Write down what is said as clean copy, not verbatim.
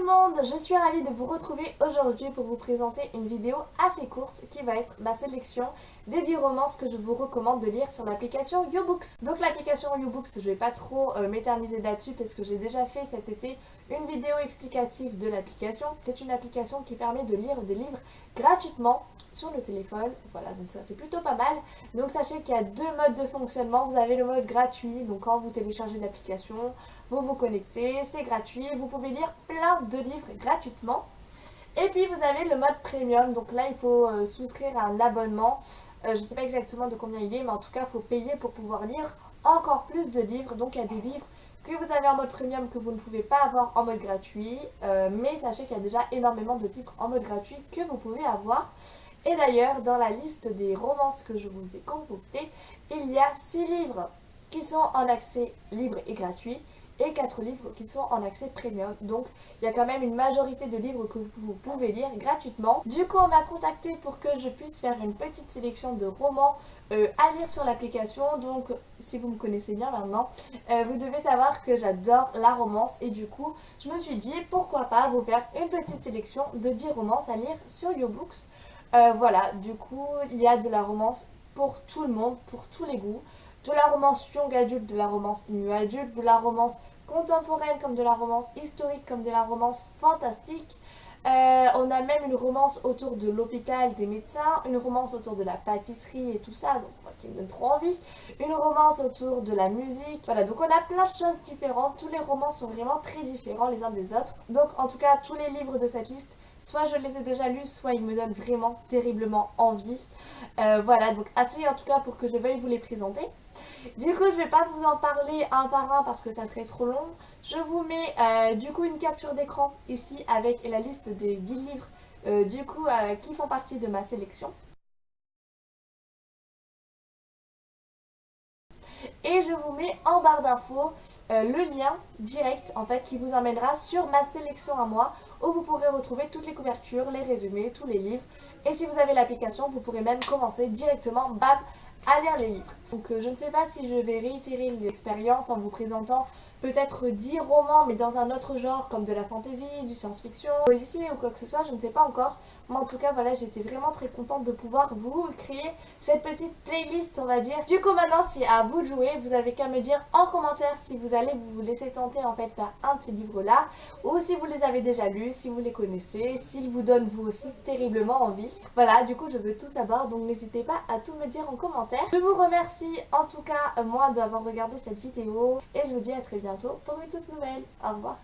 monde, je suis ravie de vous retrouver aujourd'hui pour vous présenter une vidéo assez courte qui va être ma sélection des 10 romances que je vous recommande de lire sur l'application YouBooks. Donc l'application YouBooks, je vais pas trop m'éterniser là-dessus parce que j'ai déjà fait cet été une vidéo explicative de l'application. C'est une application qui permet de lire des livres gratuitement sur le téléphone, voilà, donc ça c'est plutôt pas mal. Donc sachez qu'il y a deux modes de fonctionnement. Vous avez le mode gratuit, donc quand vous téléchargez l'application, vous vous connectez, c'est gratuit, vous pouvez lire plein de livres gratuitement. Et puis vous avez le mode premium, donc là il faut souscrire à un abonnement. Je ne sais pas exactement de combien il est, mais en tout cas il faut payer pour pouvoir lire encore plus de livres. Donc il y a des livres que vous avez en mode premium que vous ne pouvez pas avoir en mode gratuit, mais sachez qu'il y a déjà énormément de livres en mode gratuit que vous pouvez avoir. Et d'ailleurs, dans la liste des romances que je vous ai concoctées, il y a 6 livres qui sont en accès libre et gratuit et 4 livres qui sont en accès premium. Donc il y a quand même une majorité de livres que vous pouvez lire gratuitement. Du coup, on m'a contacté pour que je puisse faire une petite sélection de romans à lire sur l'application. Donc si vous me connaissez bien maintenant, vous devez savoir que j'adore la romance. Et du coup, je me suis dit pourquoi pas vous faire une petite sélection de 10 romances à lire sur YouBooks. Voilà, du coup, il y a de la romance pour tout le monde, pour tous les goûts. De la romance young adulte, de la romance new adulte, de la romance contemporaine comme de la romance historique, comme de la romance fantastique. On a même une romance autour de l'hôpital, des médecins, une romance autour de la pâtisserie et tout ça, donc qui me donne trop envie. Une romance autour de la musique. Voilà, donc on a plein de choses différentes. Tous les romans sont vraiment très différents les uns des autres. Donc en tout cas, tous les livres de cette liste, soit je les ai déjà lus, soit ils me donnent vraiment terriblement envie. Voilà, donc assez en tout cas pour que je veuille vous les présenter. Du coup, je vais pas vous en parler un par un parce que ça serait trop long. Je vous mets du coup une capture d'écran ici avec la liste des 10 livres qui font partie de ma sélection. Et je vous mets en barre d'infos le lien direct en fait qui vous emmènera sur ma sélection à moi où vous pourrez retrouver toutes les couvertures, les résumés, tous les livres. Et si vous avez l'application, vous pourrez même commencer directement, bam, à lire les livres. Donc je ne sais pas si je vais réitérer l'expérience en vous présentant peut-être 10 romans mais dans un autre genre comme de la fantasy, du science-fiction, policier ou quoi que ce soit, je ne sais pas encore. Mais en tout cas voilà, j'étais vraiment très contente de pouvoir vous créer cette petite playlist on va dire. Du coup maintenant c'est à vous de jouer, vous avez qu'à me dire en commentaire si vous allez vous laisser tenter en fait par un de ces livres là ou si vous les avez déjà lus, si vous les connaissez, s'ils vous donnent vous aussi terriblement envie. Voilà, du coup je veux tout savoir donc n'hésitez pas à tout me dire en commentaire. Je vous remercie en tout cas moi d'avoir regardé cette vidéo et je vous dis à très bientôt pour une toute nouvelle. Au revoir.